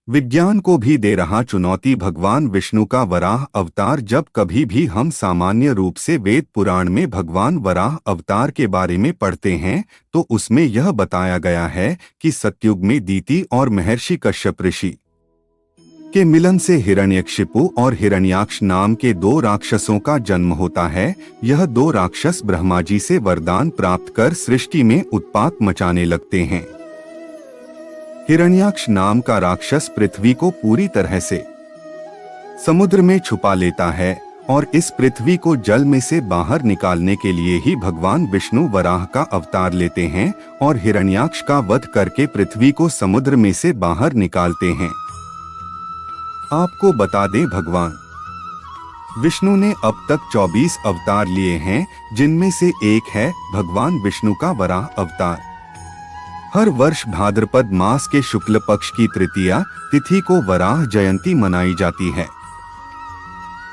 विज्ञान को भी दे रहा चुनौती भगवान विष्णु का वराह अवतार। जब कभी भी हम सामान्य रूप से वेद पुराण में भगवान वराह अवतार के बारे में पढ़ते हैं तो उसमें यह बताया गया है कि सतयुग में दीति और महर्षि कश्यप ऋषि के मिलन से हिरण्यकशिपु और हिरण्याक्ष नाम के दो राक्षसों का जन्म होता है। यह दो राक्षस ब्रह्मा जी से वरदान प्राप्त कर सृष्टि में उत्पात मचाने लगते हैं। हिरण्याक्ष नाम का राक्षस पृथ्वी को पूरी तरह से समुद्र में छुपा लेता है और इस पृथ्वी को जल में से बाहर निकालने के लिए ही भगवान विष्णु वराह का अवतार लेते हैं और हिरण्याक्ष का वध करके पृथ्वी को समुद्र में से बाहर निकालते हैं। आपको बता दें, भगवान विष्णु ने अब तक 24 अवतार लिए हैं, जिनमें से एक है भगवान विष्णु का वराह अवतार। हर वर्ष भाद्रपद मास के शुक्ल पक्ष की तृतीया तिथि को वराह जयंती मनाई जाती है।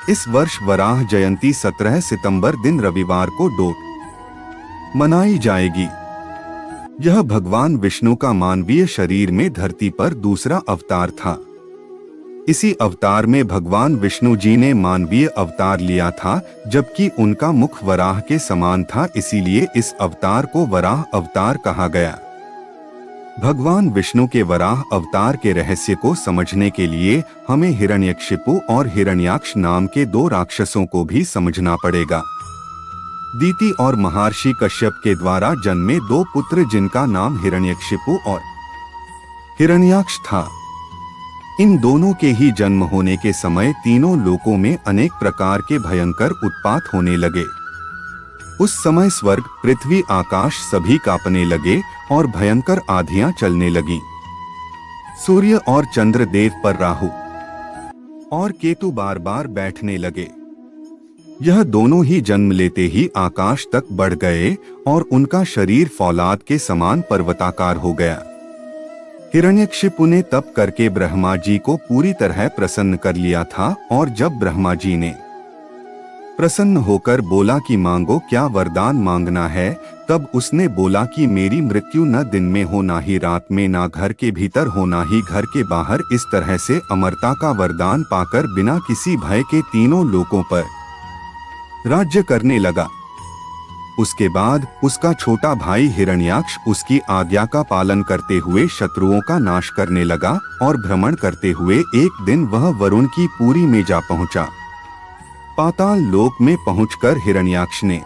इस वर्ष वराह जयंती 17 सितंबर दिन रविवार को डोट मनाई जाएगी। यह भगवान विष्णु का मानवीय शरीर में धरती पर दूसरा अवतार था। इसी अवतार में भगवान विष्णु जी ने मानवीय अवतार लिया था, जबकि उनका मुख वराह के समान था, इसीलिए इस अवतार को वराह अवतार कहा गया। भगवान विष्णु के वराह अवतार के रहस्य को समझने के लिए हमें हिरण्यकशिपु और हिरण्याक्ष नाम के दो राक्षसों को भी समझना पड़ेगा। दीति और महर्षि कश्यप के द्वारा जन्मे दो पुत्र, जिनका नाम हिरण्यकशिपु और हिरण्याक्ष था। इन दोनों के ही जन्म होने के समय तीनों लोकों में अनेक प्रकार के भयंकर उत्पात होने लगे। उस समय स्वर्ग, पृथ्वी, आकाश सभी कांपने लगे और भयंकर आंधियां चलने लगीं। सूर्य और चंद्र देव पर राहु और केतु बार बार बैठने लगे। यह दोनों ही जन्म लेते ही आकाश तक बढ़ गए और उनका शरीर फौलाद के समान पर्वताकार हो गया। हिरण्यकशिपु ने तप करके ब्रह्मा जी को पूरी तरह प्रसन्न कर लिया था और जब ब्रह्मा जी ने प्रसन्न होकर बोला कि मांगो, क्या वरदान मांगना है, तब उसने बोला कि मेरी मृत्यु न दिन में हो ना ही रात में, ना घर के भीतर हो ना ही घर के बाहर। इस तरह से अमरता का वरदान पाकर बिना किसी भय के तीनों लोकों पर राज्य करने लगा। उसके बाद उसका छोटा भाई हिरण्याक्ष उसकी आज्ञा का पालन करते हुए शत्रुओं का नाश करने लगा और भ्रमण करते हुए एक दिन वह वरुण की पुरी में जा पहुंचा। पाताल लोक में पहुंचकर हिरण्याक्ष ने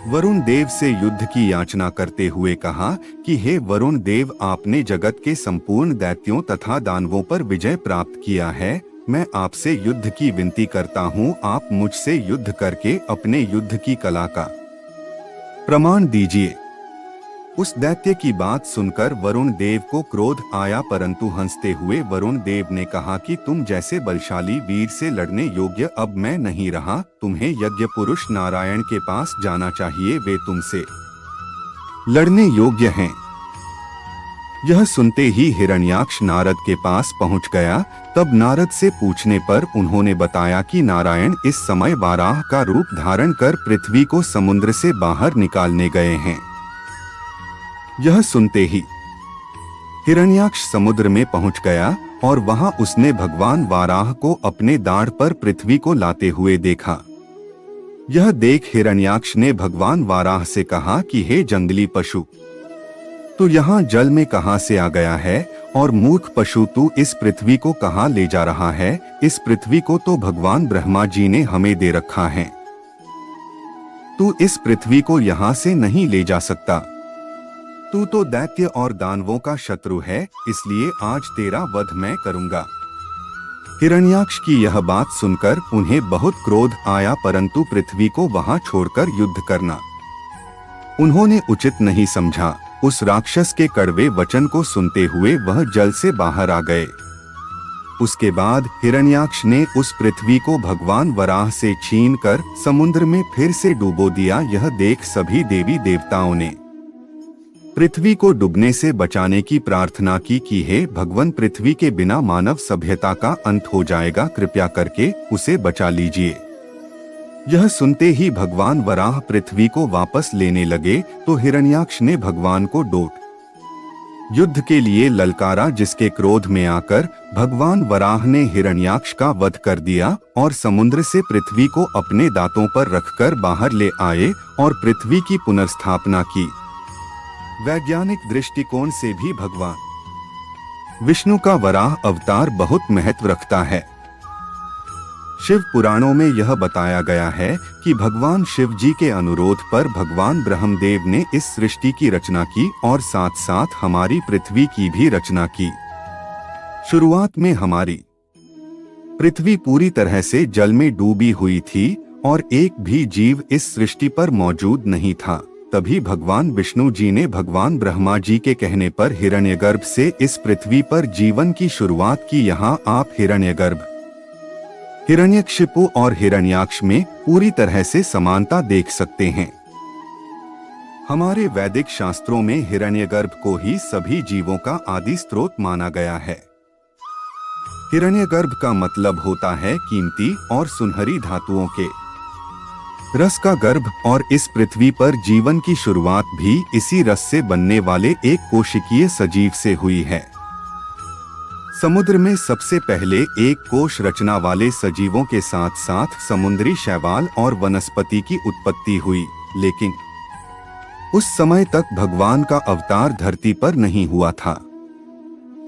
वरुण देव से युद्ध की याचना करते हुए कहा कि हे वरुण देव, आपने जगत के संपूर्ण दैत्यों तथा दानवों पर विजय प्राप्त किया है। मैं आपसे युद्ध की विनती करता हूँ, आप मुझसे युद्ध करके अपने युद्ध की कला का प्रमाण दीजिए। उस दैत्य की बात सुनकर वरुण देव को क्रोध आया, परंतु हंसते हुए वरुण देव ने कहा कि तुम जैसे बलशाली वीर से लड़ने योग्य अब मैं नहीं रहा। तुम्हें यज्ञ पुरुष नारायण के पास जाना चाहिए, वे तुमसे लड़ने योग्य हैं। यह सुनते ही हिरण्याक्ष नारद के पास पहुंच गया। तब नारद से पूछने पर उन्होंने बताया कि नारायण इस समय वाराह का रूप धारण कर पृथ्वी को समुद्र से बाहर निकालने गए हैं। यह सुनते ही हिरण्याक्ष समुद्र में पहुंच गया और वहां उसने भगवान वाराह को अपने दाढ़ पर पृथ्वी को लाते हुए देखा। यह देख हिरण्याक्ष ने भगवान वाराह से कहा कि हे जंगली पशु, तू यहाँ जल में कहां से आ गया है, और मूर्ख पशु, तू इस पृथ्वी को कहां ले जा रहा है। इस पृथ्वी को तो भगवान ब्रह्मा जी ने हमें दे रखा है। तू इस पृथ्वी को यहाँ से नहीं ले जा सकता। तू तो दैत्य और दानवों का शत्रु है, इसलिए आज तेरा वध मैं करूंगा। हिरण्याक्ष की यह बात सुनकर उन्हें बहुत क्रोध आया, परंतु पृथ्वी को वहां छोड़कर युद्ध करना उन्होंने उचित नहीं समझा। उस राक्षस के कड़वे वचन को सुनते हुए वह जल से बाहर आ गए। उसके बाद हिरण्याक्ष ने उस पृथ्वी को भगवान वराह से छीनकर समुद्र में फिर से डुबो दिया। यह देख सभी देवी देवताओं ने पृथ्वी को डूबने से बचाने की प्रार्थना की कि हे भगवान, पृथ्वी के बिना मानव सभ्यता का अंत हो जाएगा, कृपया करके उसे बचा लीजिए। यह सुनते ही भगवान वराह पृथ्वी को वापस लेने लगे तो हिरण्याक्ष ने भगवान को डोट युद्ध के लिए ललकारा, जिसके क्रोध में आकर भगवान वराह ने हिरण्याक्ष का वध कर दिया और समुद्र से पृथ्वी को अपने दांतों पर रखकर बाहर ले आए और पृथ्वी की पुनर्स्थापना की। वैज्ञानिक दृष्टिकोण से भी भगवान विष्णु का वराह अवतार बहुत महत्व रखता है। शिव पुराणों में यह बताया गया है कि भगवान शिव जी के अनुरोध पर भगवान ब्रह्मदेव ने इस सृष्टि की रचना की और साथ साथ हमारी पृथ्वी की भी रचना की। शुरुआत में हमारी पृथ्वी पूरी तरह से जल में डूबी हुई थी और एक भी जीव इस सृष्टि पर मौजूद नहीं था। तभी भगवान विष्णु जी ने भगवान ब्रह्मा जी के कहने पर हिरण्यगर्भ से इस पृथ्वी पर जीवन की शुरुआत की। यहाँ आप हिरण्यगर्भ, हिरण्यकशिपु और हिरण्याक्ष में पूरी तरह से समानता देख सकते हैं। हमारे वैदिक शास्त्रों में हिरण्यगर्भ को ही सभी जीवों का आदि स्रोत माना गया है। हिरण्यगर्भ का मतलब होता है कीमती और सुनहरी धातुओं के रस का गर्भ, और इस पृथ्वी पर जीवन की शुरुआत भी इसी रस से बनने वाले एक कोशिकीय सजीव से हुई है। समुद्र में सबसे पहले एक कोश रचना वाले सजीवों के साथ साथ समुद्री शैवाल और वनस्पति की उत्पत्ति हुई, लेकिन उस समय तक भगवान का अवतार धरती पर नहीं हुआ था।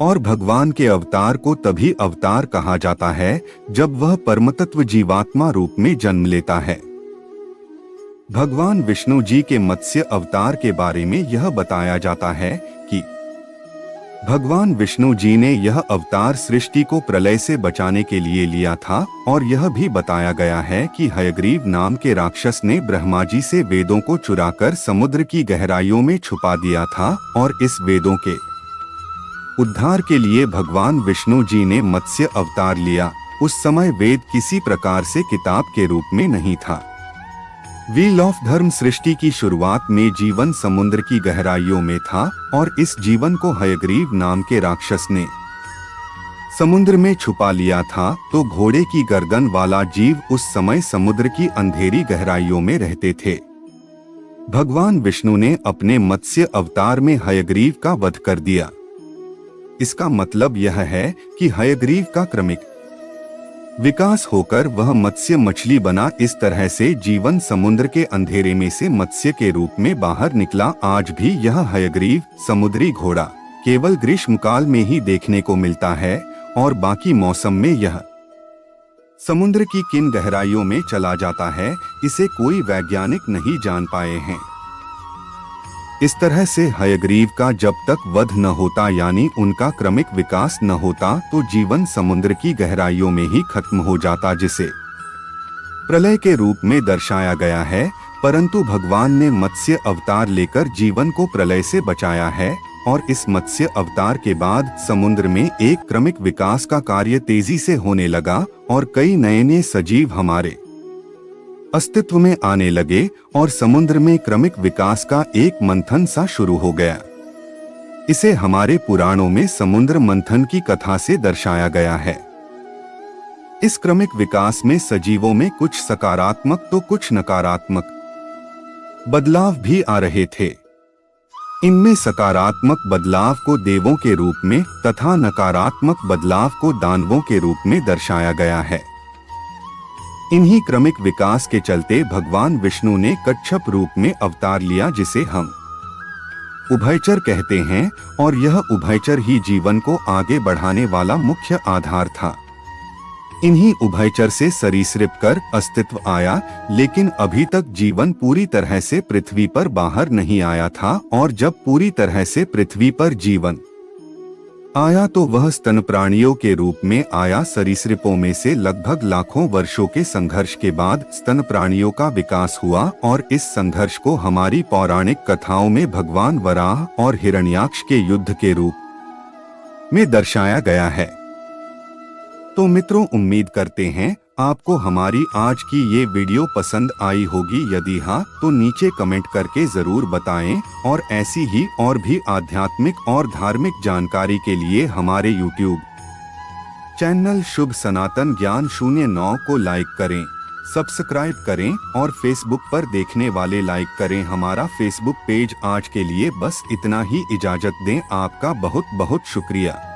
और भगवान के अवतार को तभी अवतार कहा जाता है जब वह परमतत्व जीवात्मा रूप में जन्म लेता है। भगवान विष्णु जी के मत्स्य अवतार के बारे में यह बताया जाता है कि भगवान विष्णु जी ने यह अवतार सृष्टि को प्रलय से बचाने के लिए लिया था, और यह भी बताया गया है कि हयग्रीव नाम के राक्षस ने ब्रह्मा जी से वेदों को चुराकर समुद्र की गहराइयों में छुपा दिया था, और इस वेदों के उद्धार के लिए भगवान विष्णु जी ने मत्स्य अवतार लिया। उस समय वेद किसी प्रकार से किताब के रूप में नहीं था। व्हील ऑफ धर्म सृष्टि की शुरुआत में जीवन समुद्र की गहराइयों में था, और इस जीवन को हयग्रीव नाम के राक्षस ने समुद्र में छुपा लिया था। तो घोड़े की गर्दन वाला जीव उस समय समुद्र की अंधेरी गहराइयों में रहते थे। भगवान विष्णु ने अपने मत्स्य अवतार में हयग्रीव का वध कर दिया। इसका मतलब यह है कि हयग्रीव का क्रमिक विकास होकर वह मत्स्य मछली बना। इस तरह से जीवन समुद्र के अंधेरे में से मत्स्य के रूप में बाहर निकला। आज भी यह हयग्रीव समुद्री घोड़ा केवल ग्रीष्मकाल में ही देखने को मिलता है, और बाकी मौसम में यह समुद्र की किन गहराइयों में चला जाता है, इसे कोई वैज्ञानिक नहीं जान पाए हैं। इस तरह से हयग्रीव का जब तक वध न होता, यानी उनका क्रमिक विकास न होता, तो जीवन समुद्र की गहराइयों में ही खत्म हो जाता, जिसे प्रलय के रूप में दर्शाया गया है। परंतु भगवान ने मत्स्य अवतार लेकर जीवन को प्रलय से बचाया है, और इस मत्स्य अवतार के बाद समुद्र में एक क्रमिक विकास का कार्य तेजी से होने लगा, और कई नए सजीव हमारे अस्तित्व में आने लगे, और समुद्र में क्रमिक विकास का एक मंथन सा शुरू हो गया। इसे हमारे पुराणों में समुद्र मंथन की कथा से दर्शाया गया है। इस क्रमिक विकास में सजीवों में कुछ सकारात्मक तो कुछ नकारात्मक बदलाव भी आ रहे थे। इनमें सकारात्मक बदलाव को देवों के रूप में तथा नकारात्मक बदलाव को दानवों के रूप में दर्शाया गया है। इन्हीं क्रमिक विकास के चलते भगवान विष्णु ने कच्छप रूप में अवतार लिया, जिसे हम उभयचर कहते हैं, और यह उभयचर ही जीवन को आगे बढ़ाने वाला मुख्य आधार था। इन्हीं उभयचर से सरीसृप कर अस्तित्व आया, लेकिन अभी तक जीवन पूरी तरह से पृथ्वी पर बाहर नहीं आया था, और जब पूरी तरह से पृथ्वी पर जीवन आया तो वह स्तन प्राणियों के रूप में आया। सरीसृपों में से लगभग लाखों वर्षों के संघर्ष के बाद स्तन प्राणियों का विकास हुआ, और इस संघर्ष को हमारी पौराणिक कथाओं में भगवान वराह और हिरण्याक्ष के युद्ध के रूप में दर्शाया गया है। तो मित्रों, उम्मीद करते हैं आपको हमारी आज की ये वीडियो पसंद आई होगी। यदि हाँ, तो नीचे कमेंट करके जरूर बताएं, और ऐसी ही और भी आध्यात्मिक और धार्मिक जानकारी के लिए हमारे YouTube चैनल शुभ सनातन ज्ञान 09 को लाइक करें, सब्सक्राइब करें और फेसबुक पर देखने वाले लाइक करें हमारा फेसबुक पेज। आज के लिए बस इतना ही, इजाजत दें। आपका बहुत बहुत शुक्रिया।